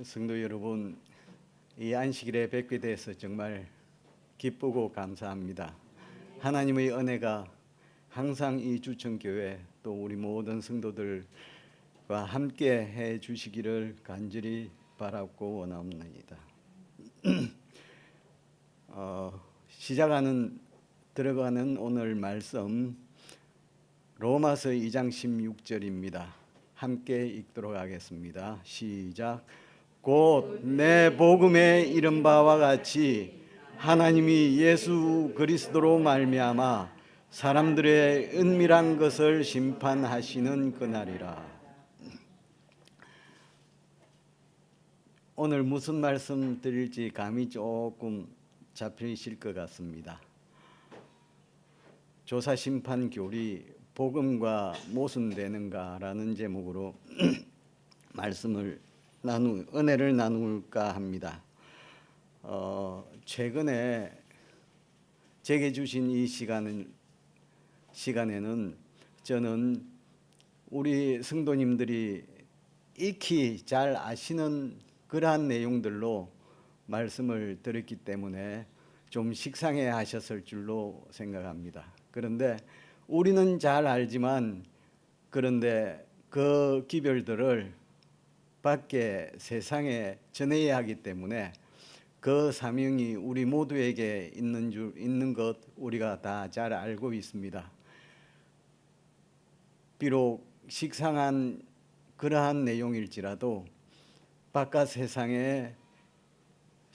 성도 여러분, 이 안식일에 뵙게 돼서 정말 기쁘고 감사합니다. 하나님의 은혜가 항상 이 주천교회 또 우리 모든 성도들과 함께 해 주시기를 간절히 바라고 원합니다. 들어가는 오늘 말씀 로마서 2장 16절입니다. 함께 읽도록 하겠습니다. 시작. 곧 내 복음에 이른 바와 같이 하나님이 예수 그리스도로 말미암아 사람들의 은밀한 것을 심판하시는 그날이라. 오늘 무슨 말씀 드릴지 감이 조금 잡히실 것 같습니다. 조사심판 교리 복음과 모순되는가라는 제목으로 은혜를 나눌까 합니다. 최근에 제게 주신 이 시간에는 저는 우리 성도님들이 익히 잘 아시는 그러한 내용들로 말씀을 드렸기 때문에 좀 식상해 하셨을 줄로 생각합니다. 그런데 우리는 잘 알지만 그런데 그 기별들을 밖에 세상에 전해야 하기 때문에 그 사명이 우리 모두에게 있는 것 우리가 다 잘 알고 있습니다. 비록 식상한 그러한 내용일지라도 바깥 세상에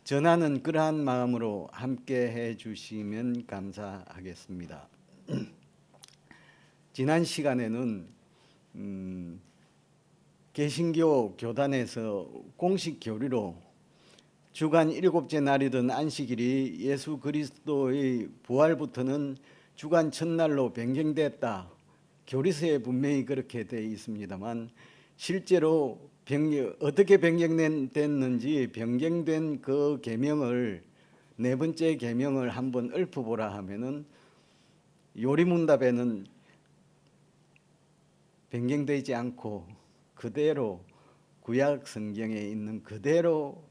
전하는 그러한 마음으로 함께 해 주시면 감사하겠습니다. 지난 시간에는 개신교 교단에서 공식 교리로 주간 7째 날이던 안식일이 예수 그리스도의 부활부터는 주간 첫날로 변경됐다. 교리서에 분명히 그렇게 되어 있습니다만 실제로 어떻게 변경됐는지 변경된 그 계명을 네 번째 계명을 한번 읊어보라 하면은 요리문답에는 변경되지 않고 그대로 구약 성경에 있는 그대로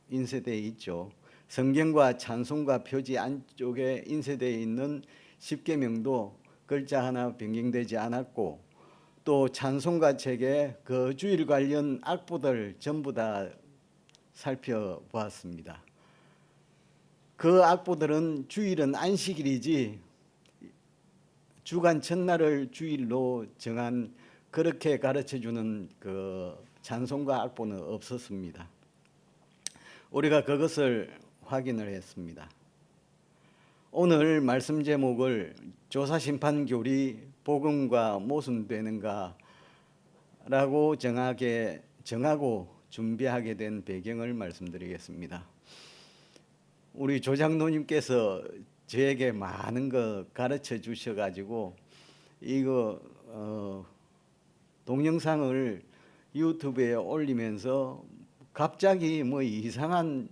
인쇄되어 있죠. 성경과 찬송가 표지 안쪽에 인쇄되어 있는 십계명도 글자 하나 변경되지 않았고 또 찬송가 책에 그 주일 관련 악보들 전부 다 살펴보았습니다. 그 악보들은 주일은 안식일이지 주간 첫날을 주일로 정한 그렇게 가르쳐주는 그 찬송가 악보는 없었습니다. 우리가 그것을 확인을 했습니다. 오늘 말씀 제목을 조사심판교리 복음과 모순되는가 라고 정하고 준비하게 된 배경을 말씀드리겠습니다. 우리 조장로님께서 저에게 많은 거 가르쳐 주셔가지고 이거 동영상을 유튜브에 올리면서 갑자기 뭐 이상한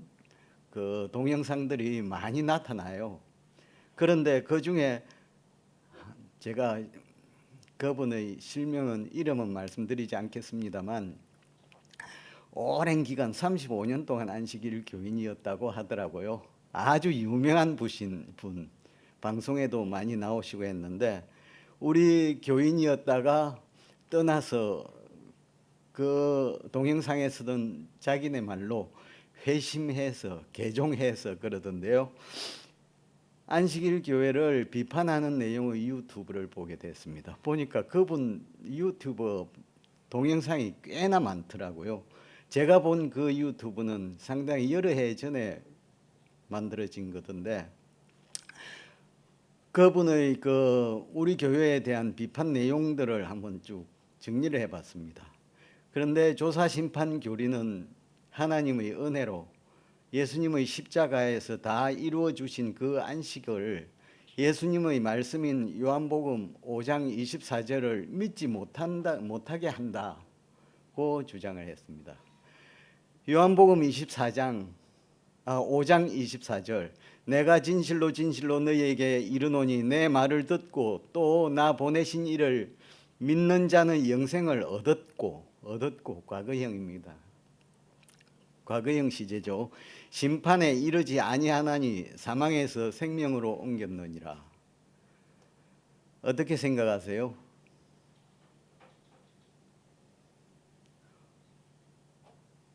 그 동영상들이 많이 나타나요. 그런데 그 중에 제가 그분의 실명은 이름은 말씀드리지 않겠습니다만 오랜 기간 35년 동안 안식일 교인이었다고 하더라고요. 아주 유명한 분, 방송에도 많이 나오시고 했는데 우리 교인이었다가 떠나서 그 동영상에 쓰던 자기네 말로 회심해서 개종해서 그러던데요. 안식일 교회를 비판하는 내용의 유튜브를 보게 됐습니다. 보니까 그분 유튜브 동영상이 꽤나 많더라고요. 제가 본 그 유튜브는 상당히 여러 해 전에 만들어진 거던데 그분의 우리 교회에 대한 비판 내용들을 한번 쭉 정리를 해봤습니다. 그런데 조사심판 교리는 하나님의 은혜로 예수님의 십자가에서 다 이루어 주신 그 안식을 예수님의 말씀인 요한복음 5장 24절을 믿지 못하게 한다고 주장을 했습니다. 요한복음 5장 24절 내가 진실로 진실로 너희에게 이르노니 내 말을 듣고 또 나 보내신 이를 믿는 자는 영생을 얻었고 과거형입니다. 과거형 시제죠. 심판에 이르지 아니하나니 사망에서 생명으로 옮겼느니라. 어떻게 생각하세요?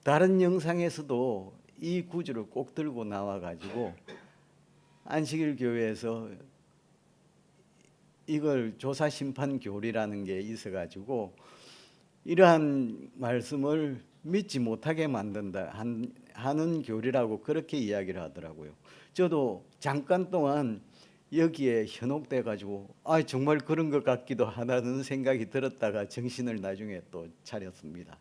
다른 영상에서도 이 구절을 꼭 들고 나와 가지고 안식일 교회에서 이걸 조사심판교리라는 게 있어 가지고 이러한 말씀을 믿지 못하게 만든다 하는 교리라고 그렇게 이야기를 하더라고요. 저도 잠깐 동안 여기에 현혹돼 가지고 정말 그런 것 같기도 하다는 생각이 들었다가 정신을 나중에 또 차렸습니다.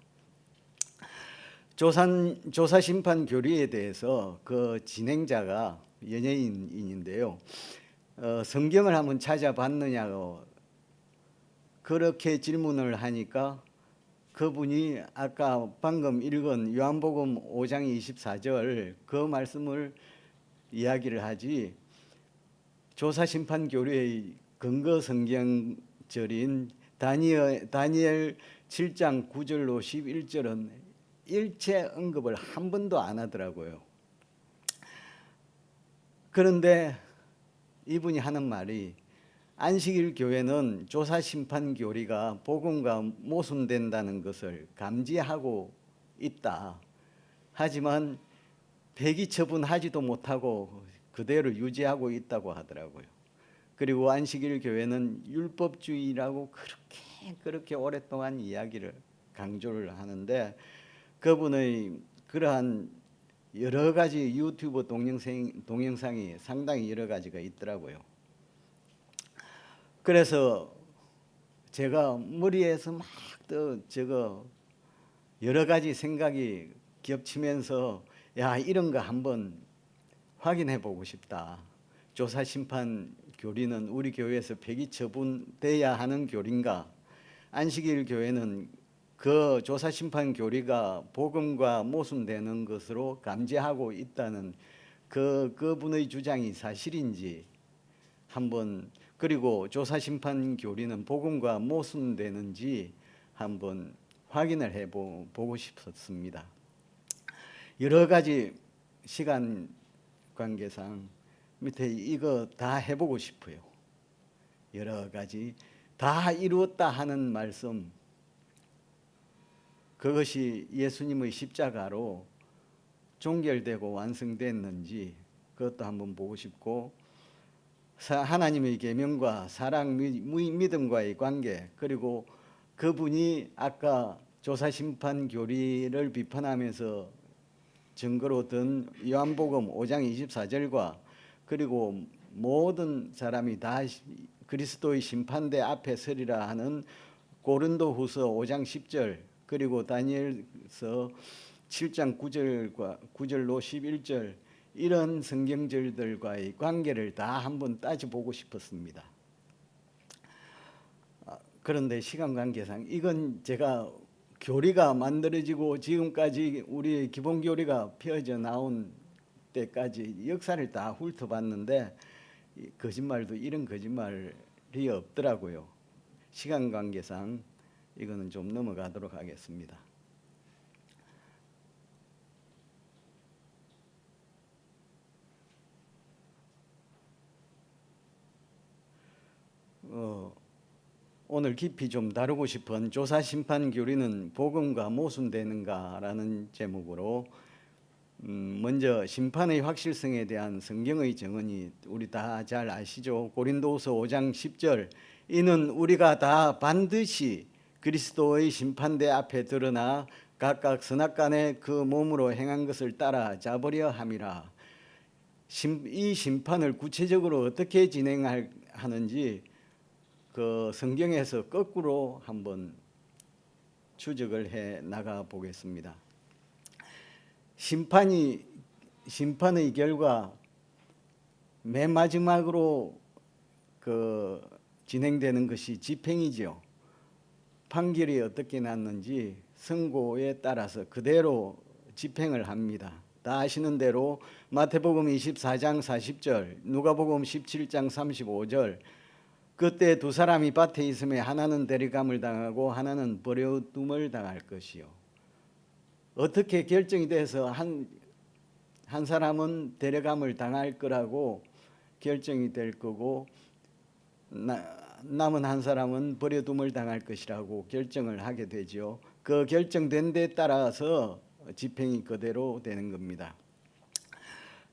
조사심판 교리에 대해서 그 진행자가 연예인인데요. 성경을 한번 찾아봤느냐고 그렇게 질문을 하니까 그분이 아까 방금 읽은 요한복음 5장 24절 그 말씀을 이야기를 하지, 조사심판 교리의 근거 성경절인 다니엘 7장 9절로 11절은 일체 언급을 한 번도 안 하더라고요. 그런데 이분이 하는 말이, 안식일 교회는 조사심판 교리가 복음과 모순된다는 것을 감지하고 있다. 하지만 폐기 처분하지도 못하고 그대로 유지하고 있다고 하더라고요. 그리고 안식일 교회는 율법주의라고 그렇게 오랫동안 이야기를 강조를 하는데, 그분의 그러한 여러 가지 유튜브 동영상이 상당히 여러 가지가 있더라고요. 그래서 제가 머리에서 막 저거 여러 가지 생각이 겹치면서 이런 거 한번 확인해 보고 싶다. 조사심판 교리는 우리 교회에서 폐기 처분돼야 하는 교리인가? 안식일 교회는 그 조사심판 교리가 복음과 모순되는 것으로 감지하고 있다는 그분의 주장이 사실인지 한번, 그리고 조사심판 교리는 복음과 모순되는지 한번 확인을 해보고 싶었습니다. 여러 가지 시간 관계상 밑에 이거 다 해보고 싶어요. 여러 가지 다 이루었다 하는 말씀, 그것이 예수님의 십자가로 종결되고 완성됐는지 그것도 한번 보고 싶고, 하나님의 계명과 사랑, 믿음과의 관계, 그리고 그분이 아까 조사심판 교리를 비판하면서 증거로 든 요한복음 5장 24절과 그리고 모든 사람이 다 그리스도의 심판대 앞에 서리라 하는 고린도후서 5장 10절, 그리고 다니엘서 7장 9절로 11절, 이런 성경절들과의 관계를 다 한번 따져보고 싶었습니다. 그런데 시간 관계상 이건 제가 교리가 만들어지고 지금까지 우리 기본 교리가 펴져 나온 때까지 역사를 다 훑어봤는데 거짓말도 이런 거짓말이 없더라고요. 시간 관계상 이거는 좀 넘어가도록 하겠습니다. 오늘 깊이 좀 다루고 싶은 조사심판 교리는 복음과 모순되는가라는 제목으로 먼저 심판의 확실성에 대한 성경의 정언이 우리 다 잘 아시죠? 고린도후서 5장 10절, 이는 우리가 다 반드시 그리스도의 심판대 앞에 드러나 각각 선악간에 그 몸으로 행한 것을 따라잡으려 함이라. 이 심판을 구체적으로 어떻게 진행하는지 그 성경에서 거꾸로 한번 추적을 해 나가 보겠습니다. 심판의 결과 맨 마지막으로 진행되는 것이 집행이죠. 판결이 어떻게 났는지 선고에 따라서 그대로 집행을 합니다. 다 아시는 대로 마태복음 24장 40절, 누가복음 17장 35절, 그때 두 사람이 밭에 있으며 하나는 데려감을 당하고 하나는 버려둠을 당할 것이요. 어떻게 결정이 돼서 한 사람은 데려감을 당할 거라고 결정이 될 거고 남은 한 사람은 버려둠을 당할 것이라고 결정을 하게 되죠. 그 결정된 데 따라서 집행이 그대로 되는 겁니다.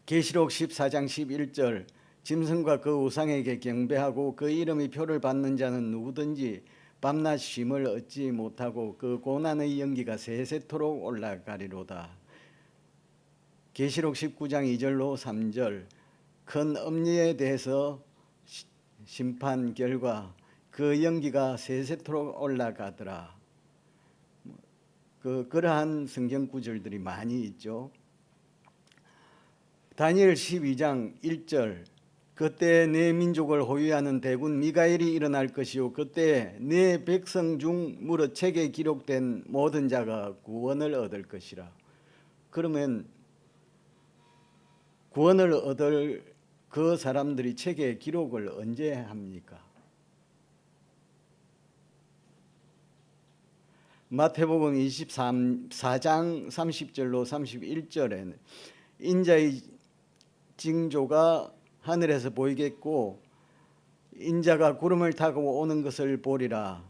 계시록 14장 11절 짐승과 그 우상에게 경배하고 그 이름의 표를 받는 자는 누구든지 밤낮 쉼을 얻지 못하고 그 고난의 연기가 세세토록 올라가리로다. 계시록 19장 2절로 3절 큰 엄리에 대해서 심판 결과 그 연기가 세세토록 올라가더라. 그러한 성경 구절들이 많이 있죠. 다니엘 12장 1절 그때 내 민족을 호위하는 대군 미가엘이 일어날 것이요 그때 내 백성 중 무릇 책에 기록된 모든 자가 구원을 얻을 것이라. 그러면 구원을 얻을 그 사람들이 책에 기록을 언제 합니까? 마태복음 24장 30절로 31절에는 인자의 징조가 하늘에서 보이겠고 인자가 구름을 타고 오는 것을 보리라.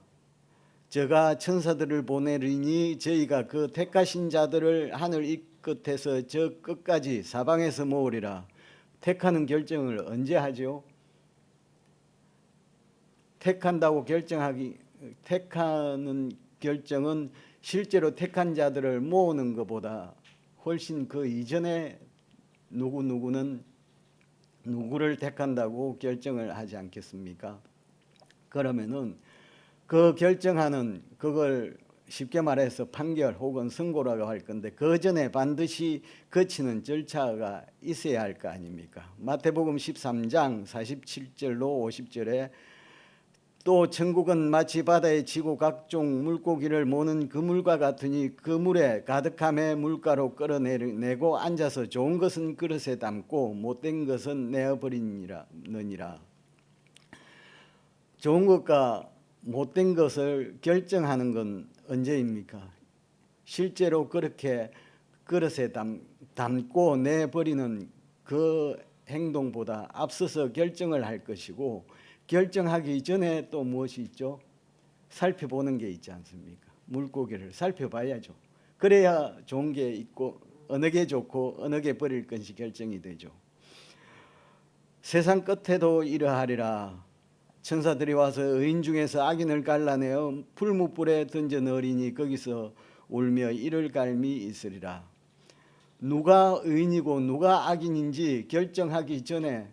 저가 천사들을 보내리니 저희가 그 택하신 자들을 하늘 이 끝에서 저 끝까지 사방에서 모으리라. 택하는 결정을 언제 하죠? 택한다고 택하는 결정은 실제로 택한 자들을 모으는 것보다 훨씬 그 이전에 누구는 누구를 택한다고 결정을 하지 않겠습니까? 그러면은 그 결정하는 그걸 쉽게 말해서 판결 혹은 선고라고 할 건데 그 전에 반드시 거치는 절차가 있어야 할 거 아닙니까? 마태복음 13장 47절로 50절에 또 천국은 마치 바다에 지고 각종 물고기를 모는 그물과 같으니 그 물에 가득함에 물가로 끌어내고 앉아서 좋은 것은 그릇에 담고 못된 것은 내어버리느니라. 좋은 것과 못된 것을 결정하는 건 언제입니까? 실제로 그렇게 그릇에 담고 내버리는 그 행동보다 앞서서 결정을 할 것이고 결정하기 전에 또 무엇이 있죠? 살펴보는 게 있지 않습니까? 물고기를 살펴봐야죠. 그래야 좋은 게 있고 어느 게 좋고 어느 게 버릴 것이 결정이 되죠. 세상 끝에도 이러하리라. 천사들이 와서 의인 중에서 악인을 갈라내어 풀무불에 던져 넣으리니 거기서 울며 이를 갈미 있으리라. 누가 의인이고 누가 악인인지 결정하기 전에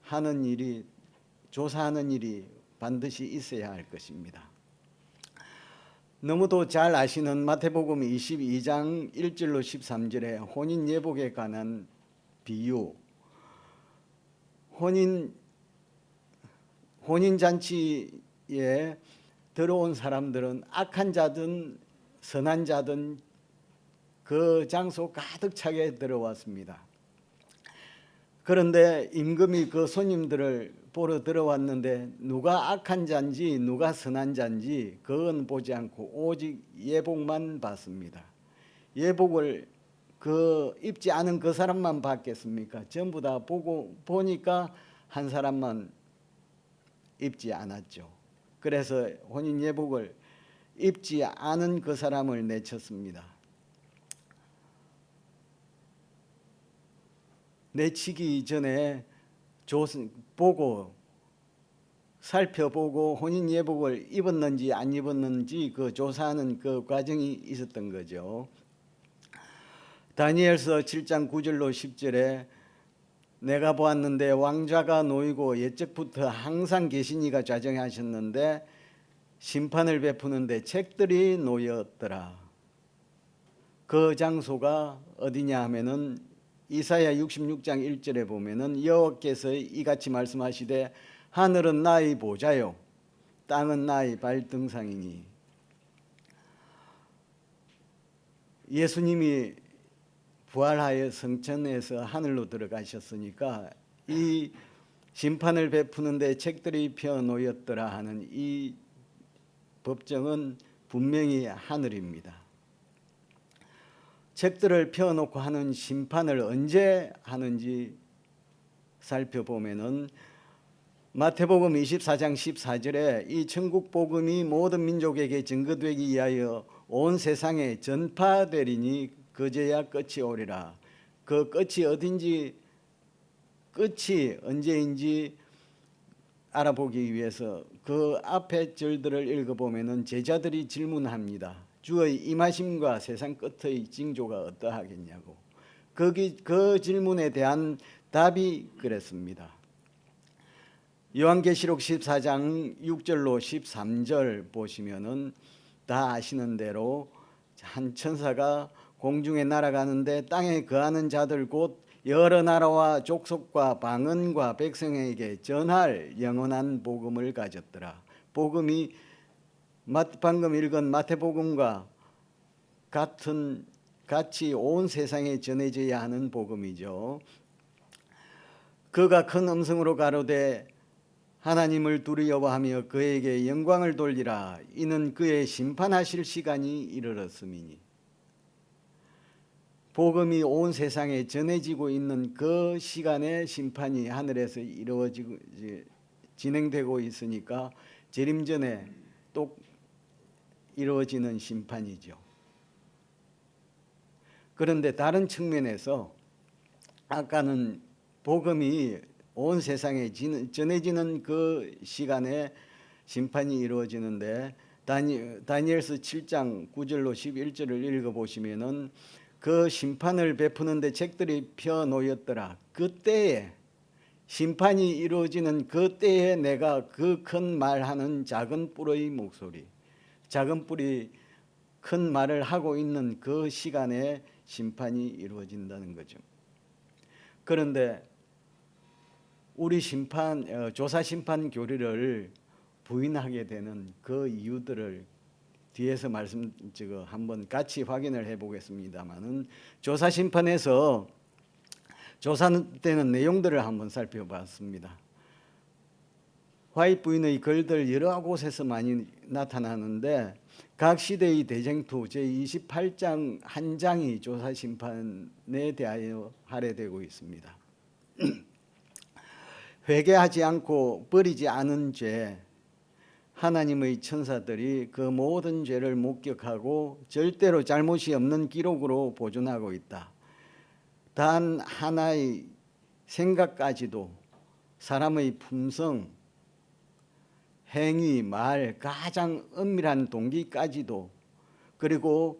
하는 일이 조사하는 일이 반드시 있어야 할 것입니다. 너무도 잘 아시는 마태복음 22장 1절로 13절에 혼인 예복에 관한 비유. 혼인잔치에 들어온 사람들은 악한 자든 선한 자든 그 장소 가득 차게 들어왔습니다. 그런데 임금이 그 손님들을 보러 들어왔는데 누가 악한 자인지 누가 선한 자인지 그건 보지 않고 오직 예복만 봤습니다. 예복을 입지 않은 그 사람만 봤겠습니까? 전부 다 보니까 한 사람만 입지 않았죠. 그래서 혼인 예복을 입지 않은 그 사람을 내쳤습니다. 내치기 전에 살펴보고 혼인 예복을 입었는지 안 입었는지 그 조사하는 그 과정이 있었던 거죠. 다니엘서 7장 9절로 10절에 내가 보았는데 왕좌가 놓이고 옛적부터 항상 계시니가 좌정하셨는데 심판을 베푸는데 책들이 놓였더라. 그 장소가 어디냐 하면은 이사야 66장 1절에 보면은 여호와께서 이같이 말씀하시되 하늘은 나의 보좌요 땅은 나의 발등상이니. 예수님이 부활하여 성천에서 하늘로 들어가셨으니까 이 심판을 베푸는데 책들이 펴 놓였더라 하는 이 법정은 분명히 하늘입니다. 책들을 펴놓고 하는 심판을 언제 하는지 살펴보면은 마태복음 24장 14절에 이 천국 복음이 모든 민족에게 증거되기 위하여 온 세상에 전파되리니 그제야 끝이 오리라. 그 끝이 어딘지, 끝이 언제인지 알아보기 위해서 그 앞에 절들을 읽어보면은 제자들이 질문합니다. 주의 임하심과 세상 끝의 징조가 어떠하겠냐고. 그 질문에 대한 답이 그랬습니다. 요한계시록 14장 6절로 13절 보시면은 다 아시는 대로 한 천사가 공중에 날아가는데 땅에 거하는 자들 곧 여러 나라와 족속과 방언과 백성에게 전할 영원한 복음을 가졌더라. 복음이 방금 읽은 마태복음과 같이 온 세상에 전해져야 하는 복음이죠. 그가 큰 음성으로 가로되 하나님을 두려워하며 그에게 영광을 돌리라. 이는 그의 심판하실 시간이 이르렀음이니. 복음이 온 세상에 전해지고 있는 그 시간에 심판이 하늘에서 이루어지고 진행되고 있으니까 재림 전에 또 이루어지는 심판이죠. 그런데 다른 측면에서 아까는 복음이 온 세상에 전해지는 그 시간에 심판이 이루어지는데 다니엘서 7장 9절로 11절을 읽어보시면은 그 심판을 베푸는데 책들이 펴 놓였더라. 그때에 심판이 이루어지는 그때에 내가 그 큰 말하는 작은 뿔의 목소리, 작은 뿔이 큰 말을 하고 있는 그 시간에 심판이 이루어진다는 거죠. 그런데 우리 조사 심판 교리를 부인하게 되는 그 이유들을 뒤에서 한번 같이 확인을 해보겠습니다만은 조사 심판에서 조사되는 내용들을 한번 살펴봤습니다. 화이트 부인의 글들 여러 곳에서 많이 나타나는데 각 시대의 대쟁투 제28장 한 장이 조사 심판에 대하여 할애되고 있습니다. 회개하지 않고 버리지 않은 죄, 하나님의 천사들이 그 모든 죄를 목격하고 절대로 잘못이 없는 기록으로 보존하고 있다. 단 하나의 생각까지도 사람의 품성, 행위, 말, 가장 은밀한 동기까지도 그리고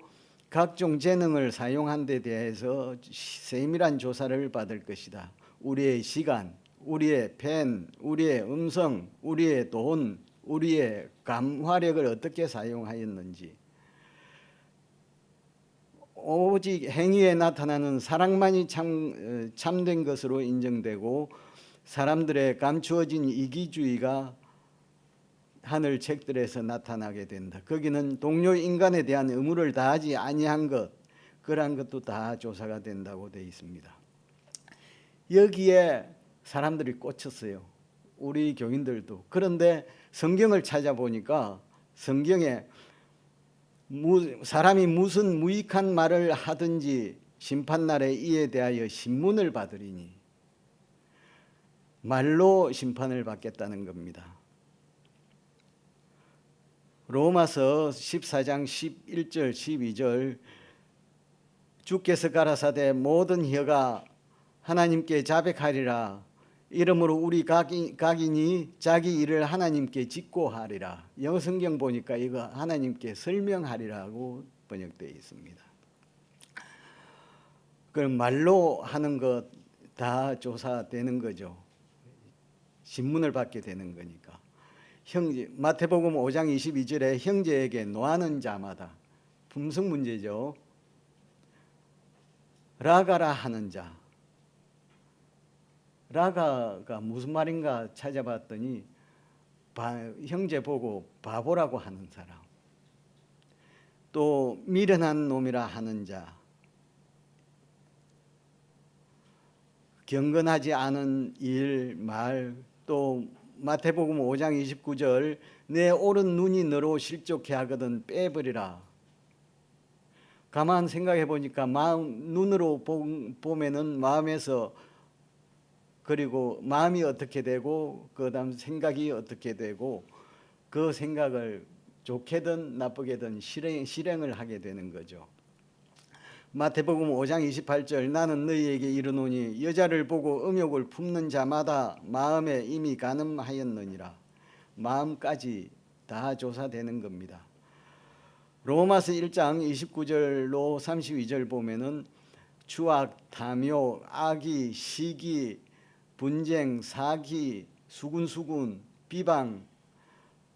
각종 재능을 사용한 데 대해서 세밀한 조사를 받을 것이다. 우리의 시간, 우리의 펜, 우리의 음성, 우리의 돈, 우리의 감화력을 어떻게 사용하였는지, 오직 행위에 나타나는 사랑만이 참된 것으로 인정되고 사람들의 감추어진 이기주의가 하늘 책들에서 나타나게 된다. 거기는 동료 인간에 대한 의무를 다하지 아니한 것, 그러한 것도 다 조사가 된다고 되어 있습니다. 여기에 사람들이 꽂혔어요. 우리 교인들도. 그런데 성경을 찾아보니까 성경에 사람이 무슨 무익한 말을 하든지 심판날에 이에 대하여 신문을 받으리니 말로 심판을 받겠다는 겁니다. 로마서 14장 11절 12절 주께서 가라사대 모든 혀가 하나님께 자백하리라. 이러므로 우리 각인이 자기 일을 하나님께 직고하리라. 영어 성경 보니까 이거 하나님께 설명하리라고 번역되어 있습니다. 그럼 말로 하는 것 다 조사되는 거죠. 신문을 받게 되는 거니까. 마태복음 5장 22절에 형제에게 노하는 자마다 품성 문제죠. 라가라 하는 자. 라가가 무슨 말인가 찾아봤더니 형제 보고 바보라고 하는 사람, 또 미련한 놈이라 하는 자, 경건하지 않은 일, 말, 또 마태복음 5장 29절 내 오른 눈이 너로 실족해 하거든 빼버리라. 가만 생각해 보니까 눈으로 보면은 마음에서, 그리고 마음이 어떻게 되고 그다음 생각이 어떻게 되고, 그 생각을 좋게든 나쁘게든 실행을 하게 되는 거죠. 마태복음 5장 28절, 나는 너희에게 이르노니 여자를 보고 음욕을 품는 자마다 마음에 이미 간음하였느니라. 마음까지 다 조사되는 겁니다. 로마서 1장 29절로 32절 보면은 추악, 탐욕, 악의, 시기, 분쟁, 사기, 수군수군, 비방,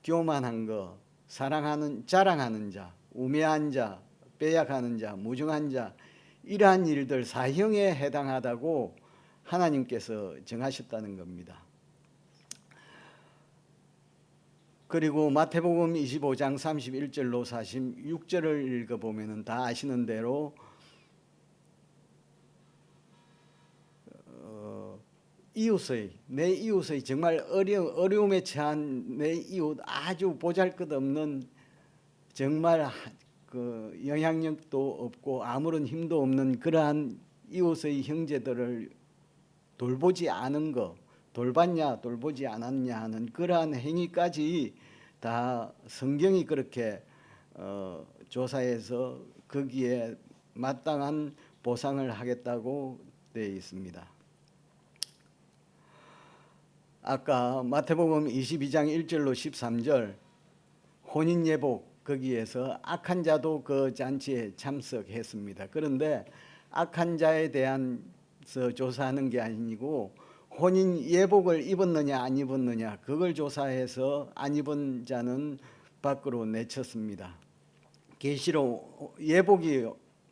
교만한 것, 자랑하는 자, 우매한 자, 빼앗가는 자, 무정한 자, 이러한 일들 사형에 해당하다고 하나님께서 정하셨다는 겁니다. 그리고 마태복음 25장 31절로 46절을 읽어보면 다 아시는 대로 내 이웃의 정말 어려움에 처한 내 이웃, 아주 보잘것없는, 정말 그 영향력도 없고 아무런 힘도 없는 그러한 이웃의 형제들을 돌보지 않은 것, 돌봤냐 돌보지 않았냐 하는 그러한 행위까지 다 성경이 그렇게 조사해서 거기에 마땅한 보상을 하겠다고 되어 있습니다. 아까 마태복음 22장 1절로 13절 혼인예복, 거기에서 악한 자도 그 잔치에 참석했습니다. 그런데 악한 자에 대해서 조사하는 게 아니고 혼인예복을 입었느냐 안 입었느냐, 그걸 조사해서 안 입은 자는 밖으로 내쳤습니다. 계시록 예복이,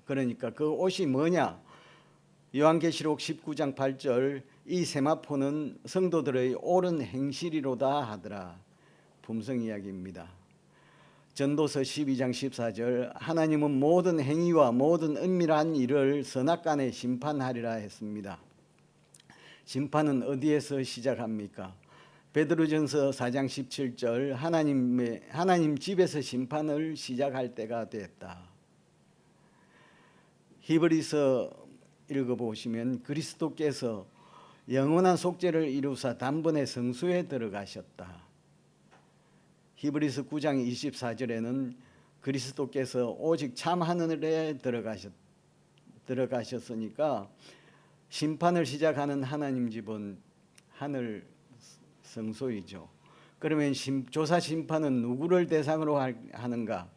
그러니까 그 옷이 뭐냐, 요한계시록 19장 8절, 이 세마포는 성도들의 옳은 행실이로다 하더라. 품성 이야기입니다. 전도서 12장 14절, 하나님은 모든 행위와 모든 은밀한 일을 선악간에 심판하리라 했습니다. 심판은 어디에서 시작합니까? 베드로전서 4장 17절, 하나님 집에서 심판을 시작할 때가 됐다. 히브리서 읽어보시면 그리스도께서 영원한 속죄를 이루사 단번에 성소에 들어가셨다. 히브리서 9장 24절에는 그리스도께서 오직 참 하늘에 들어가셨으니까 심판을 시작하는 하나님 집은 하늘 성소이죠. 그러면 조사 심판은 누구를 대상으로 하는가?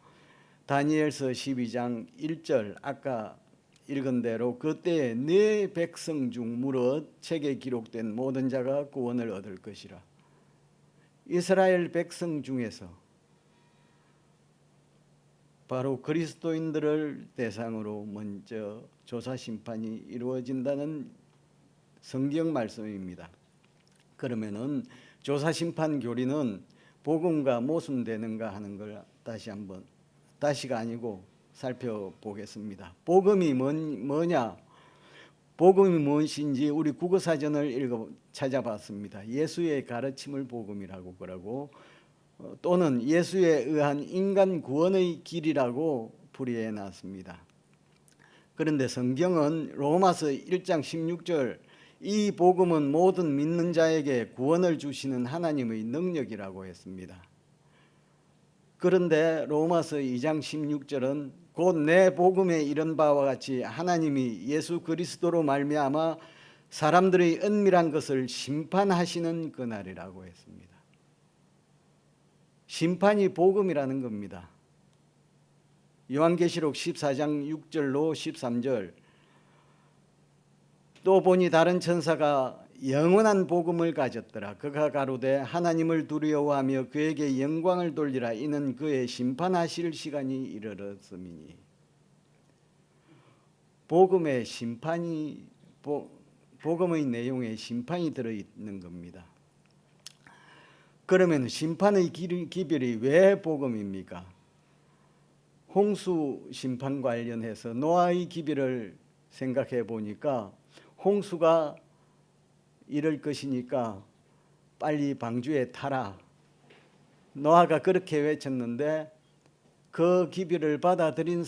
다니엘서 12장 1절, 아까 읽은 대로 그때에 네 백성 중 무릇 책에 기록된 모든 자가 구원을 얻을 것이라. 이스라엘 백성 중에서 바로 그리스도인들을 대상으로 먼저 조사 심판이 이루어진다는 성경 말씀입니다. 그러면은 조사 심판 교리는 복음과 모순되는가 하는 걸 다시가 아니고 살펴보겠습니다. 복음이 뭐냐? 복음이 무엇인지 우리 국어사전을 찾아봤습니다. 예수의 가르침을 복음이라고 그러고, 또는 예수에 의한 인간 구원의 길이라고 풀이해 놨습니다. 그런데 성경은 로마서 1장 16절, 이 복음은 모든 믿는 자에게 구원을 주시는 하나님의 능력이라고 했습니다. 그런데 로마서 2장 16절은 곧 내 복음에 이른 바와 같이 하나님이 예수 그리스도로 말미암아 사람들의 은밀한 것을 심판하시는 그날이라고 했습니다. 심판이 복음이라는 겁니다. 요한계시록 14장 6절로 13절, 또 보니 다른 천사가 영원한 복음을 가졌더라. 그가 가로되 하나님을 두려워하며 그에게 영광을 돌리라. 이는 그의 심판하실 시간이 이르렀음이니. 복음의 내용에 심판이 들어있는 겁니다. 그러면 심판의 기별이 왜 복음입니까? 홍수 심판 관련해서 노아의 기별을 생각해 보니까 홍수가 이럴 것이니까 빨리 방주에 타라. 노아가 그렇게 외쳤는데 그 기별을 받아들인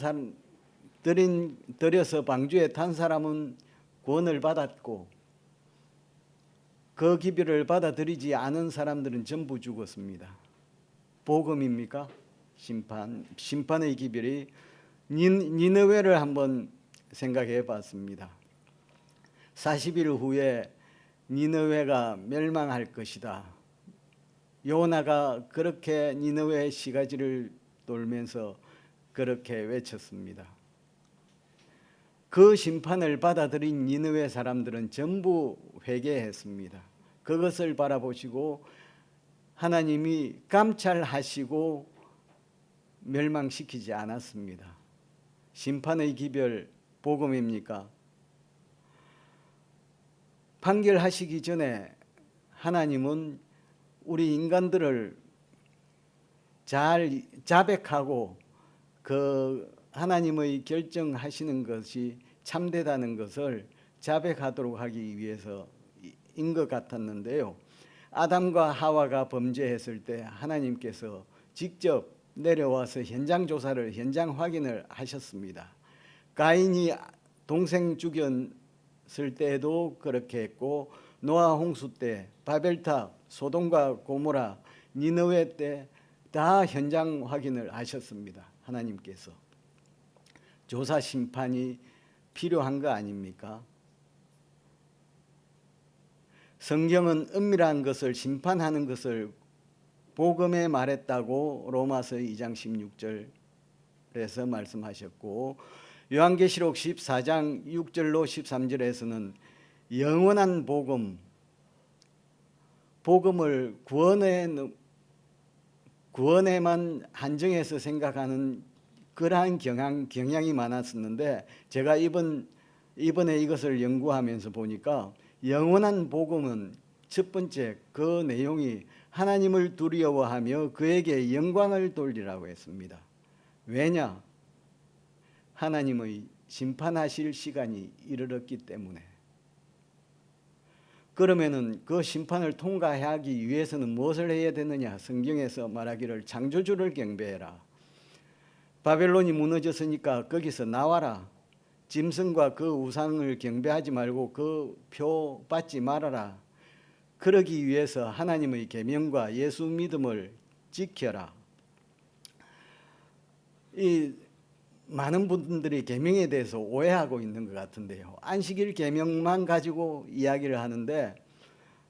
들여서 방주에 탄 사람은 구원을 받았고 그 기별을 받아들이지 않은 사람들은 전부 죽었습니다. 복음입니까? 심판의 기별이 니느웨를 한번 생각해 봤습니다. 40일 후에 니느웨가 멸망할 것이다. 요나가 그렇게 니느웨 시가지를 돌면서 그렇게 외쳤습니다. 그 심판을 받아들인 니느웨 사람들은 전부 회개했습니다. 그것을 바라보시고 하나님이 감찰하시고 멸망시키지 않았습니다. 심판의 기별 복음입니까? 판결하시기 전에 하나님은 우리 인간들을 잘 자백하고 그 하나님의 결정하시는 것이 참되다는 것을 자백하도록 하기 위해서인 것 같았는데요. 아담과 하와가 범죄했을 때 하나님께서 직접 내려와서 현장 조사를, 현장 확인을 하셨습니다. 가인이 동생 죽였을 때도 그렇게 했고, 노아 홍수 때, 바벨탑, 소돔과 고모라, 니느웨 때 다 현장 확인을 하셨습니다. 하나님께서. 조사 심판이 필요한 거 아닙니까? 성경은 은밀한 것을 심판하는 것을 복음에 말했다고 로마서 2장 16절에서 말씀하셨고, 요한계시록 14장 6절로 13절에서는 영원한 복음을 구원에만 한정해서 생각하는 그러한 경향이 많았었는데, 제가 이번에 이것을 연구하면서 보니까 영원한 복음은 첫 번째 그 내용이 하나님을 두려워하며 그에게 영광을 돌리라고 했습니다. 왜냐? 하나님의 심판하실 시간이 이르렀기 때문에. 그러면은 그 심판을 통과하기 위해서는 무엇을 해야 되느냐? 성경에서 말하기를 창조주를 경배해라. 바벨론이 무너졌으니까 거기서 나와라. 짐승과 그 우상을 경배하지 말고 그 표 받지 말아라. 그러기 위해서 하나님의 계명과 예수 믿음을 지켜라. 이 많은 분들이 계명에 대해서 오해하고 있는 것 같은데요. 안식일 계명만 가지고 이야기를 하는데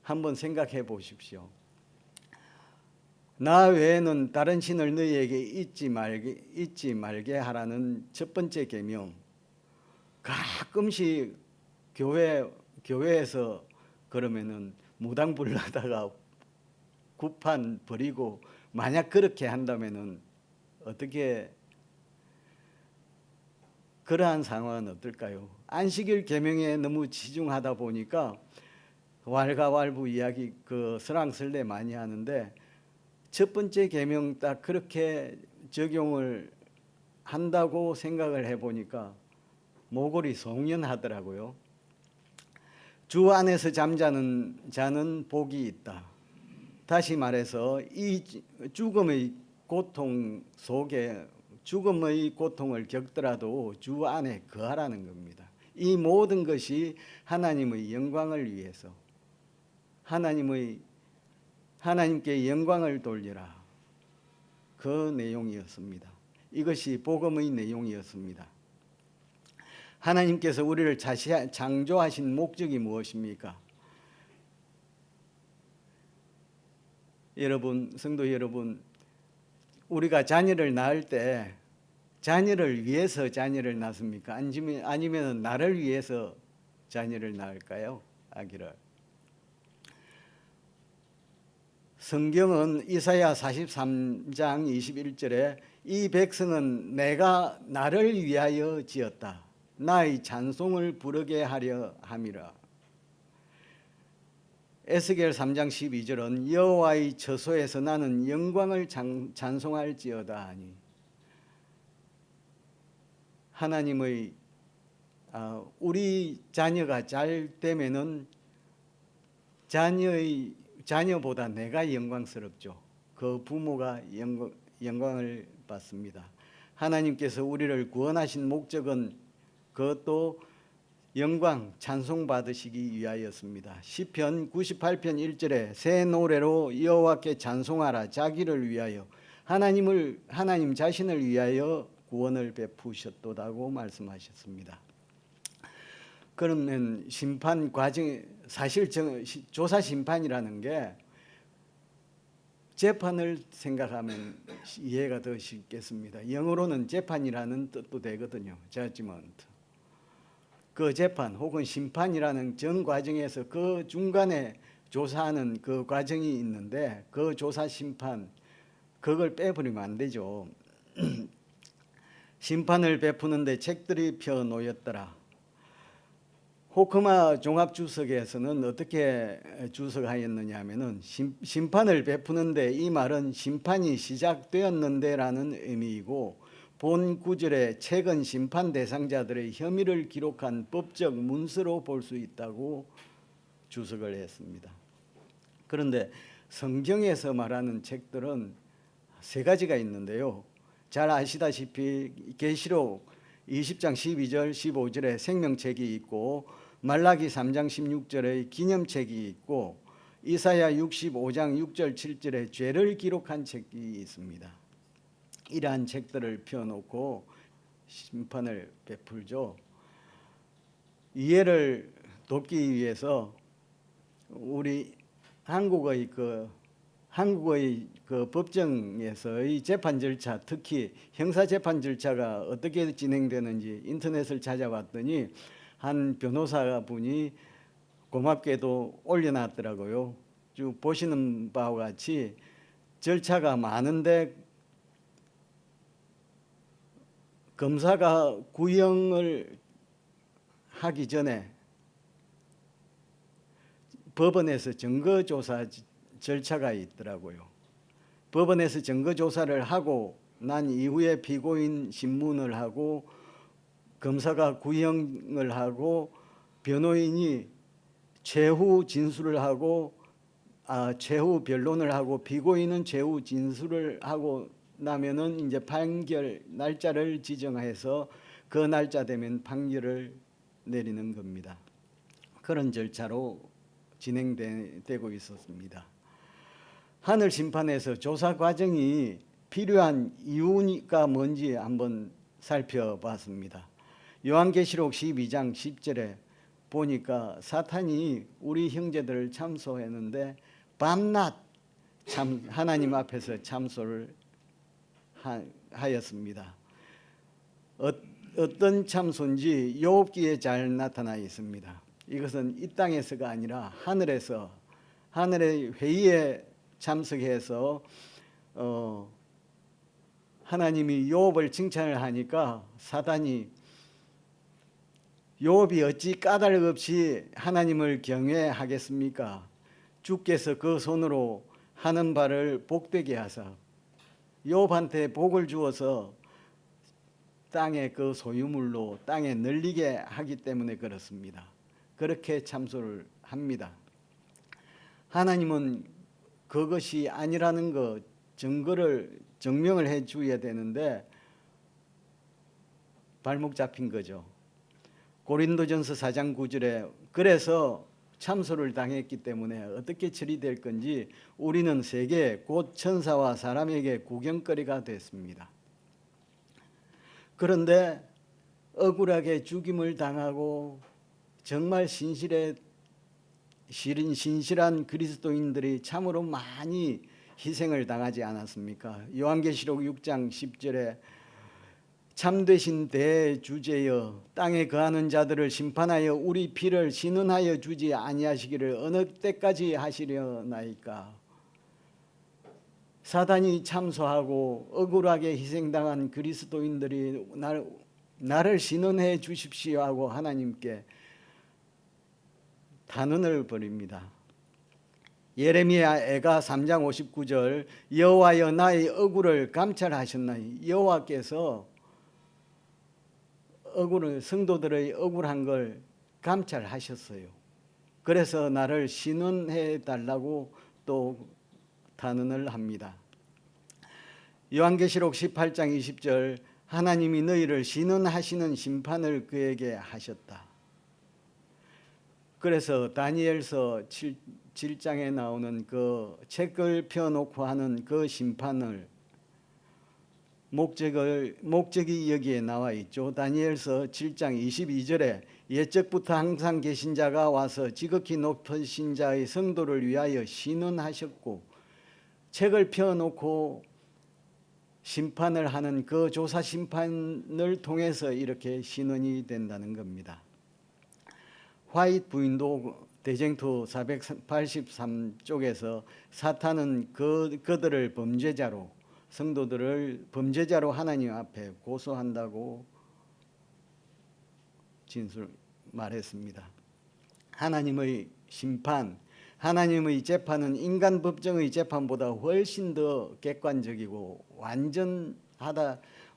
한번 생각해 보십시오. 나 외에는 다른 신을 너희에게 잊지 말게 하라는 첫 번째 계명. 가끔씩 교회에서 그러면은 무당 불러다가 구판 버리고, 만약 그렇게 한다면은 어떻게, 그러한 상황은 어떨까요? 안식일 계명에 너무 치중하다 보니까 왈가왈부 이야기 설왕설래 많이 하는데, 첫 번째 계명 딱 그렇게 적용을 한다고 생각을 해보니까 모골이 송연하더라고요. 주 안에서 잠자는 자는 복이 있다. 다시 말해서 이 죽음의 고통 속에, 죽음의 고통을 겪더라도 주 안에 거하라는 겁니다. 이 모든 것이 하나님의 영광을 위해서, 하나님께 영광을 돌리라. 그 내용이었습니다. 이것이 복음의 내용이었습니다. 하나님께서 우리를 창조하신 목적이 무엇입니까? 여러분, 성도 여러분, 우리가 자녀를 낳을 때 자녀를 위해서 자녀를 낳습니까? 아니면 나를 위해서 자녀를 낳을까요? 아기를. 성경은 이사야 43장 21절에 이 백성은 내가 나를 위하여 지었다. 나의 찬송을 부르게 하려 함이라. 에스겔 3장 12절은 여호와의 처소에서 나는 영광을 찬송할지어다 하니, 하나님의 우리 자녀가 잘 되면은 자녀보다 내가 영광스럽죠. 그 부모가 영광을 받습니다. 하나님께서 우리를 구원하신 목적은 그것도 영광 찬송 받으시기 위하였습니다. 시편 98편 1절에 새 노래로 여호와께 찬송하라. 자기를 위하여 하나님 자신을 위하여 구원을 베푸셨도다고 말씀하셨습니다. 그러면 심판 과정, 사실 조사 심판이라는 게 재판을 생각하면 이해가 더 쉽겠습니다. 영어로는 재판이라는 뜻도 되거든요. judgment. 그 재판 혹은 심판이라는 전 과정에서 그 중간에 조사하는 그 과정이 있는데 그 조사 심판 그걸 빼버리면 안 되죠. 심판을 베푸는데 책들이 펴 놓였더라. 호크마 종합주석에서는 어떻게 주석하였느냐 하면은 심판을 베푸는데 이 말은 심판이 시작되었는데라는 의미이고 본 구절의 책은 심판 대상자들의 혐의를 기록한 법적 문서로 볼 수 있다고 주석을 했습니다. 그런데 성경에서 말하는 책들은 세 가지가 있는데요. 잘 아시다시피 계시록 20장 12절 15절에 생명책이 있고 말라기 3장 16절에 기념책이 있고 이사야 65장 6절 7절에 죄를 기록한 책이 있습니다. 이러한 책들을 펴놓고 심판을 베풀죠. 이해를 돕기 위해서 우리 한국의 그 법정에서의 재판 절차, 특히 형사 재판 절차가 어떻게 진행되는지 인터넷을 찾아봤더니 한 변호사분이 고맙게도 올려놨더라고요. 쭉 보시는 바와 같이 절차가 많은데 검사가 구형을 하기 전에 법원에서 증거조사 절차가 있더라고요. 법원에서 증거조사를 하고 난 이후에 피고인 신문을 하고 검사가 구형을 하고 변호인이 최후 진술을 하고 최후 변론을 하고 피고인은 최후 진술을 하고 나면은 이제 판결 날짜를 지정해서 그 날짜 되면 판결을 내리는 겁니다. 그런 절차로 진행되고 있었습니다. 하늘 심판에서 조사 과정이 필요한 이유가 뭔지 한번 살펴봤습니다. 요한계시록 12장 10절에 보니까 사탄이 우리 형제들을 참소했는데 밤낮 하나님 앞에서 참소를 하였습니다. 어떤 참소인지 욥기에 잘 나타나 있습니다. 이것은 이 땅에서가 아니라 하늘에서 하늘의 회의에 참석해서 하나님이 욥을 칭찬을 하니까 사단이 욥이 어찌 까닭 없이 하나님을 경외하겠습니까? 주께서 그 손으로 하는 바를 복되게 하사 욥한테 복을 주어서 땅의 그 소유물로 땅에 널리게 하기 때문에 그렇습니다. 그렇게 참소를 합니다. 하나님은 그것이 아니라는 것 증거를 증명을 해 주어야 되는데 발목 잡힌 거죠. 고린도전서 4장 9절에 그래서 참소를 당했기 때문에 어떻게 처리될 건지 우리는 세계 곧 천사와 사람에게 구경거리가 됐습니다. 그런데 억울하게 죽임을 당하고 정말 신실한 그리스도인들이 참으로 많이 희생을 당하지 않았습니까? 요한계시록 6장 10절에 참되신 대주제여 땅에 거하는 자들을 심판하여 우리 피를 신원하여 주지 아니하시기를 어느 때까지 하시려나이까. 사단이 참소하고 억울하게 희생당한 그리스도인들이 나를 신원해 주십시오 하고 하나님께 단언을 벌입니다. 예레미야 애가 3장 59절 여호와여 나의 억울을 감찰하셨나니 여호와께서 성도들의 억울한 걸 감찰하셨어요. 그래서 나를 신원해 달라고 또 단언을 합니다. 요한계시록 18장 20절 하나님이 너희를 신원하시는 심판을 그에게 하셨다. 그래서 다니엘서 7장에 나오는 그 책을 펴놓고 하는 그 심판을 목적이 여기에 나와 있죠. 다니엘서 7장 22절에 옛적부터 항상 계신 자가 와서 지극히 높으신 자의 성도를 위하여 신원하셨고, 책을 펴놓고 심판을 하는 그 조사 심판을 통해서 이렇게 신원이 된다는 겁니다. 화이트 부인도 대쟁투 483쪽에서 사탄은 그들을 범죄자로, 성도들을 범죄자로 하나님 앞에 고소한다고 말했습니다. 하나님의 심판, 하나님의 재판은 인간 법정의 재판보다 훨씬 더 객관적이고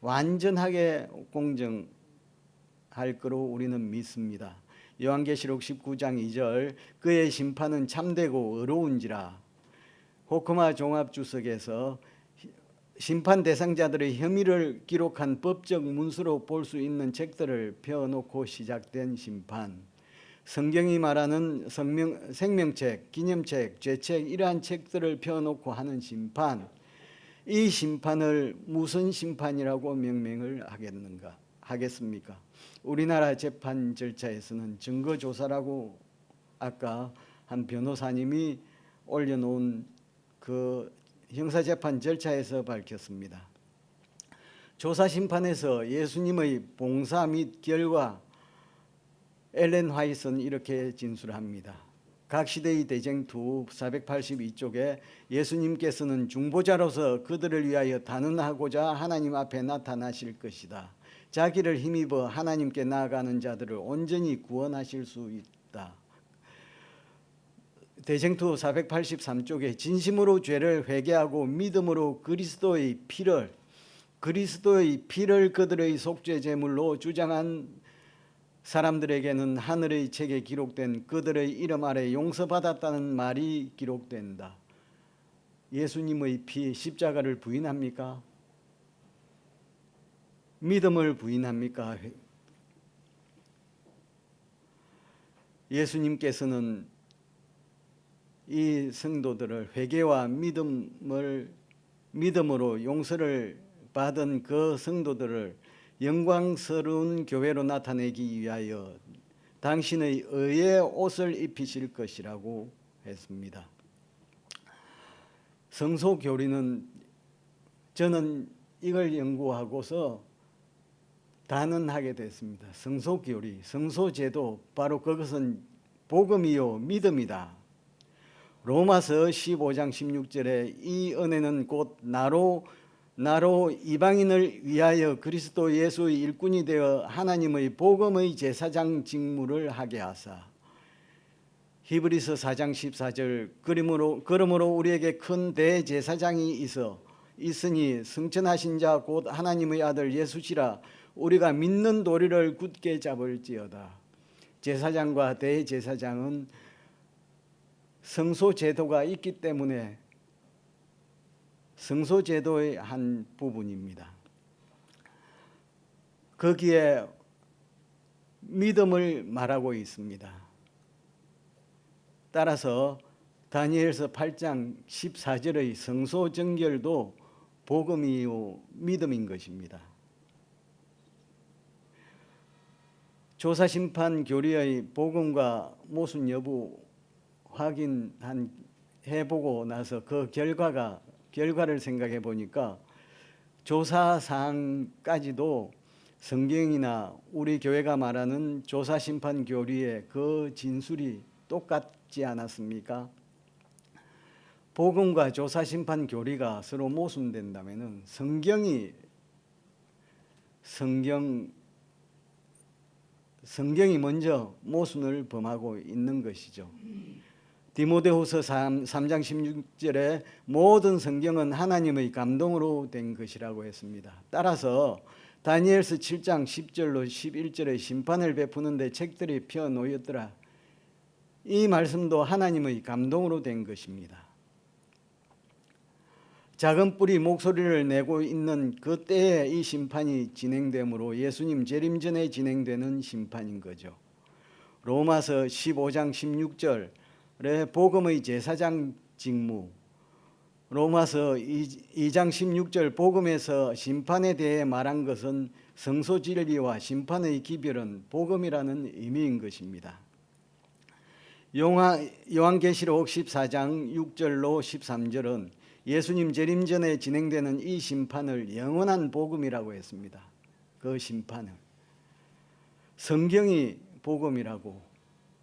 완전하게 공정할 거로 우리는 믿습니다. 요한계시록 19장 2절 그의 심판은 참되고 의로운지라. 호크마 종합주석에서 심판 대상자들의 혐의를 기록한 법적 문서로 볼 수 있는 책들을 펴놓고 시작된 심판, 성경이 말하는 생명책, 기념책, 죄책 이러한 책들을 펴놓고 하는 심판, 이 심판을 무슨 심판이라고 명명을 하겠습니까? 우리나라 재판 절차에서는 증거조사라고 아까 한 변호사님이 올려놓은 그 형사재판 절차에서 밝혔습니다. 조사심판에서 예수님의 봉사 및 결과, 엘렌 화이트는 이렇게 진술합니다. 각 시대의 대쟁투 482쪽에 예수님께서는 중보자로서 그들을 위하여 단언하고자 하나님 앞에 나타나실 것이다. 자기를 힘입어 하나님께 나아가는 자들을 온전히 구원하실 수 있다. 대쟁투 483쪽에 진심으로 죄를 회개하고 믿음으로 그리스도의 피를 그들의 속죄 제물로 주장한 사람들에게는 하늘의 책에 기록된 그들의 이름 아래 용서받았다는 말이 기록된다. 예수님의 피, 십자가를 부인합니까? 믿음을 부인합니까? 예수님께서는 이 성도들을 회개와 믿음으로 용서를 받은 그 성도들을 영광스러운 교회로 나타내기 위하여 당신의 의의 옷을 입히실 것이라고 했습니다. 성소교리는 저는 이걸 연구하고서 단언하게 됐습니다. 성소교리, 성소제도, 바로 그것은 복음이요 믿음이다. 로마서 15장 16절에 이 은혜는 곧 나로 이방인을 위하여 그리스도 예수의 일꾼이 되어 하나님의 복음의 제사장 직무를 하게 하사. 히브리서 4장 14절 그러므로 우리에게 큰 대제사장이 있으니 승천하신 자 곧 하나님의 아들 예수시라. 우리가 믿는 도리를 굳게 잡을지어다. 제사장과 대제사장은 성소제도가 있기 때문에 성소제도의 한 부분입니다. 거기에 믿음을 말하고 있습니다. 따라서 다니엘서 8장 14절의 성소정결도 복음이요 믿음인 것입니다. 조사심판 교리의 복음과 모순 여부 해보고 나서 그 결과를 생각해 보니까 조사사항까지도 성경이나 우리 교회가 말하는 조사심판 교리의 그 진술이 똑같지 않았습니까? 복음과 조사심판 교리가 서로 모순된다면 성경이 먼저 모순을 범하고 있는 것이죠. 디모데후서 3장 16절에 모든 성경은 하나님의 감동으로 된 것이라고 했습니다. 따라서 다니엘서 7장 10절로 11절에 심판을 베푸는데 책들이 펴놓였더라. 이 말씀도 하나님의 감동으로 된 것입니다. 작은 뿔이 목소리를 내고 있는 그때에 이 심판이 진행되므로 예수님 재림 전에 진행되는 심판인 거죠. 로마서 15장 16절에 복음의 제사장 직무, 로마서 2장 16절 복음에서 심판에 대해 말한 것은 성소 진리와 심판의 기별은 복음이라는 의미인 것입니다. 요한계시록 14장 6절로 13절은 예수님 재림 전에 진행되는 이 심판을 영원한 복음이라고 했습니다. 그 심판을 성경이 복음이라고,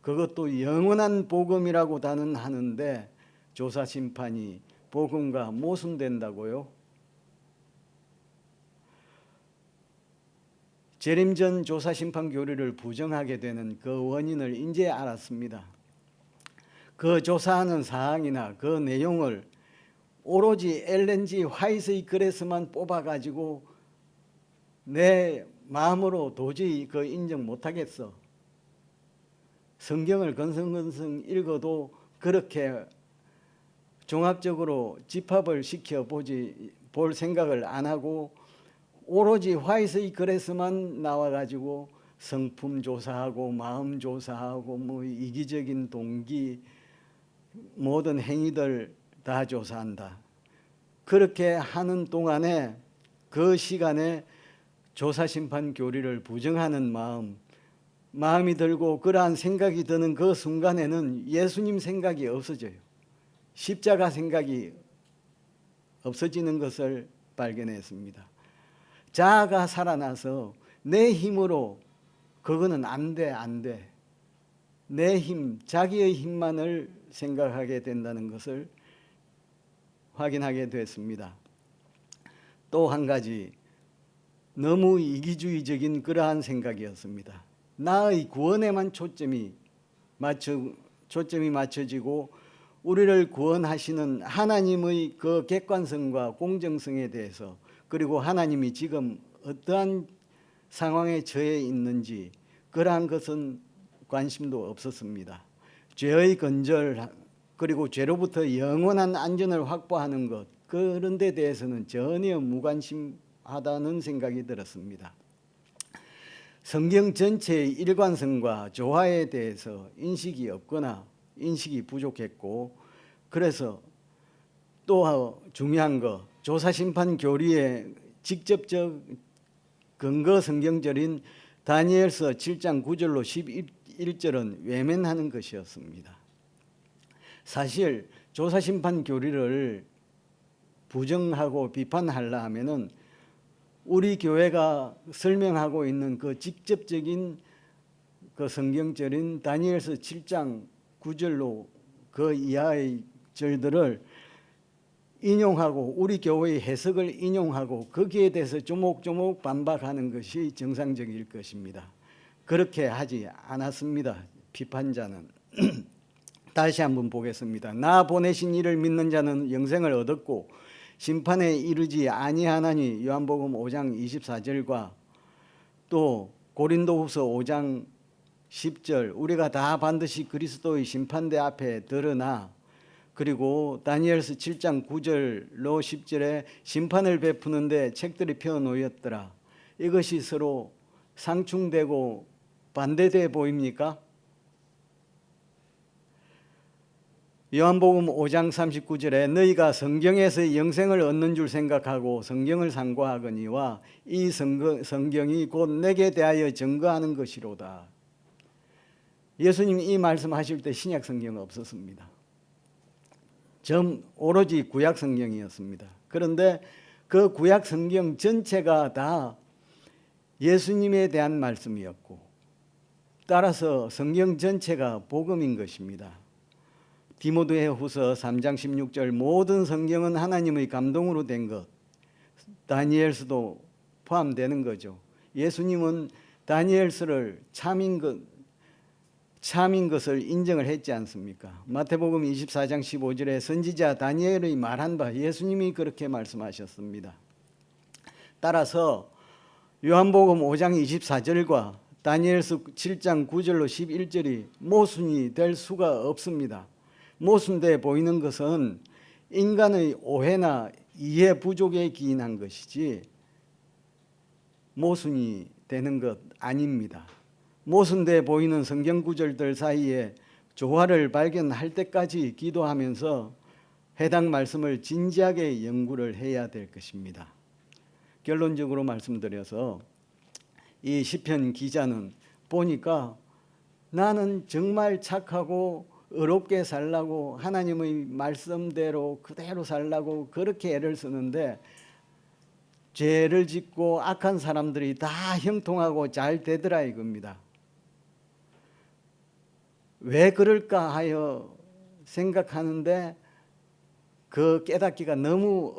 그것도 영원한 복음이라고 단언하는데 조사 심판이 복음과 모순된다고요? 재림 전 조사 심판 교리를 부정하게 되는 그 원인을 이제 알았습니다. 그 조사하는 사항이나 그 내용을 오로지 엘렌 G 화이트의 글에서만 뽑아가지고 내 마음으로 도저히 그 인정 못하겠어. 성경을 건성건성 읽어도 그렇게 종합적으로 집합을 볼 생각을 안 하고 오로지 화이트의 글에서만 나와가지고 성품 조사하고 마음 조사하고 뭐 이기적인 동기 모든 행위들 다 조사한다. 그렇게 하는 동안에 그 시간에 조사심판 교리를 부정하는 마음이 들고 그러한 생각이 드는 그 순간에는 예수님 생각이 없어져요. 십자가 생각이 없어지는 것을 발견했습니다. 자아가 살아나서 내 힘으로 그거는 안 돼. 내 힘, 자기의 힘만을 생각하게 된다는 것을 확인하게 됐습니다. 또 한 가지, 너무 이기주의적인 그러한 생각이었습니다. 나의 구원에만 초점이 맞춰지고 우리를 구원하시는 하나님의 그 객관성과 공정성에 대해서, 그리고 하나님이 지금 어떠한 상황에 처해 있는지 그러한 것은 관심도 없었습니다. 죄의 건절, 그리고 죄로부터 영원한 안전을 확보하는 것, 그런 데 대해서는 전혀 무관심하다는 생각이 들었습니다. 성경 전체의 일관성과 조화에 대해서 인식이 없거나 인식이 부족했고, 그래서 또 중요한 거, 조사심판 교리의 직접적 근거 성경절인 다니엘서 7장 9절로 11절은 외면하는 것이었습니다. 사실 조사심판 교리를 부정하고 비판하려 하면은 우리 교회가 설명하고 있는 그 직접적인 그 성경절인 다니엘서 7장 9절로 그 이하의 절들을 인용하고 우리 교회의 해석을 인용하고 거기에 대해서 조목조목 반박하는 것이 정상적일 것입니다. 그렇게 하지 않았습니다. 비판자는. 다시 한번 보겠습니다. 나 보내신 이를 믿는 자는 영생을 얻었고 심판에 이르지 아니하나니, 요한복음 5장 24절과 또 고린도후서 5장 10절, 우리가 다 반드시 그리스도의 심판대 앞에 드러나, 그리고 다니엘서 7장 9절로 10절에 심판을 베푸는데 책들이 펴놓였더라. 이것이 서로 상충되고 반대돼 보입니까? 요한복음 5장 39절에 너희가 성경에서 영생을 얻는 줄 생각하고 성경을 상고하거니와 이 성경이 곧 내게 대하여 증거하는 것이로다. 예수님이 이 말씀하실 때 신약 성경은 없었습니다. 오로지 구약 성경이었습니다. 그런데 그 구약 성경 전체가 다 예수님에 대한 말씀이었고, 따라서 성경 전체가 복음인 것입니다. 디모데후서 3장 16절, 모든 성경은 하나님의 감동으로 된 것, 다니엘서도 포함되는 거죠. 예수님은 다니엘서를 참인 것을 인정을 했지 않습니까? 마태복음 24장 15절에 선지자 다니엘의 말한 바 예수님이 그렇게 말씀하셨습니다. 따라서 요한복음 5장 24절과 다니엘서 7장 9절로 11절이 모순이 될 수가 없습니다. 모순돼 보이는 것은 인간의 오해나 이해 부족에 기인한 것이지 모순이 되는 것 아닙니다. 모순돼 보이는 성경 구절들 사이에 조화를 발견할 때까지 기도하면서 해당 말씀을 진지하게 연구를 해야 될 것입니다. 결론적으로 말씀드려서 이 시편 기자는 보니까 나는 정말 착하고 의롭게 살라고 하나님의 말씀대로 그대로 살라고 그렇게 애를 쓰는데 죄를 짓고 악한 사람들이 다 형통하고 잘 되더라 이겁니다. 왜 그럴까 하여 생각하는데 그 깨닫기가 너무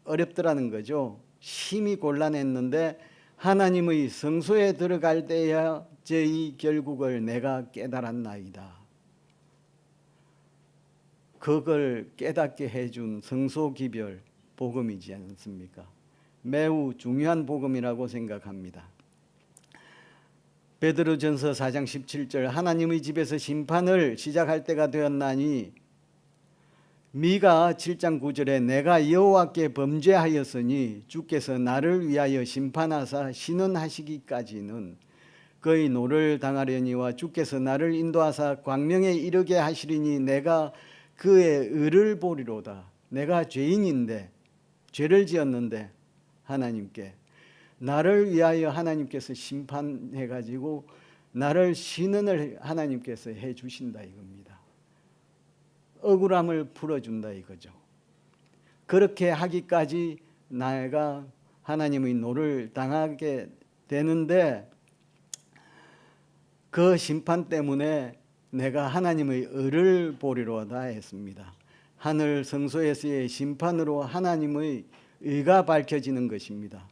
어렵더라는 거죠. 심히 곤란했는데 하나님의 성소에 들어갈 때야 저희 결국을 내가 깨달았나이다. 그걸 깨닫게 해준 성소기별 복음이지 않습니까? 매우 중요한 복음이라고 생각합니다. 베드로전서 4장 17절 하나님의 집에서 심판을 시작할 때가 되었나니 미가 7장 9절에 내가 여호와께 범죄하였으니 주께서 나를 위하여 심판하사 신원하시기까지는 그의 노를 당하려니와 주께서 나를 인도하사 광명에 이르게 하시리니 내가 그의 의를 보리로다. 내가 죄인인데 죄를 지었는데 하나님께 나를 위하여 하나님께서 심판해 가지고 나를 신원을 하나님께서 해 주신다 이겁니다. 억울함을 풀어준다 이거죠. 그렇게 하기까지 내가 하나님의 노를 당하게 되는데 그 심판 때문에 내가 하나님의 의를 보리로다 했습니다. 하늘 성소에서의 심판으로 하나님의 의가 밝혀지는 것입니다.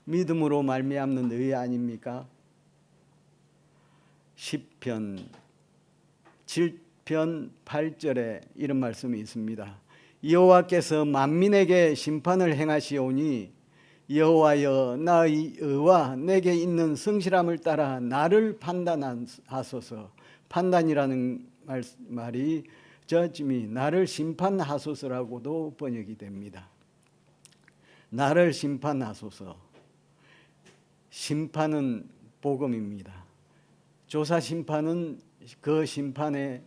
믿음으로 말미암는 의 아닙니까? 시편 7편 8절에 이런 말씀이 있습니다. 여호와께서 만민에게 심판을 행하시오니 여호와여 나의 의와 내게 있는 성실함을 따라 나를 판단하소서. 판단이라는 말이 저쯤이 나를 심판하소서라고도 번역이 됩니다. 나를 심판하소서. 심판은 복음입니다. 조사 심판은 그 심판의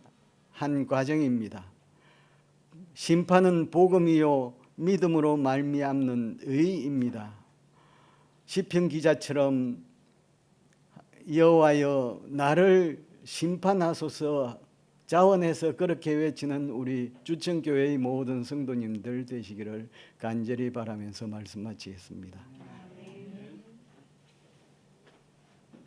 한 과정입니다. 심판은 복음이요 믿음으로 말미암는 의입니다. 시편 기자처럼 여호와여 나를 심판하소서 자원해서 그렇게 외치는 우리 주천교회의 모든 성도님들 되시기를 간절히 바라면서 말씀 마치겠습니다.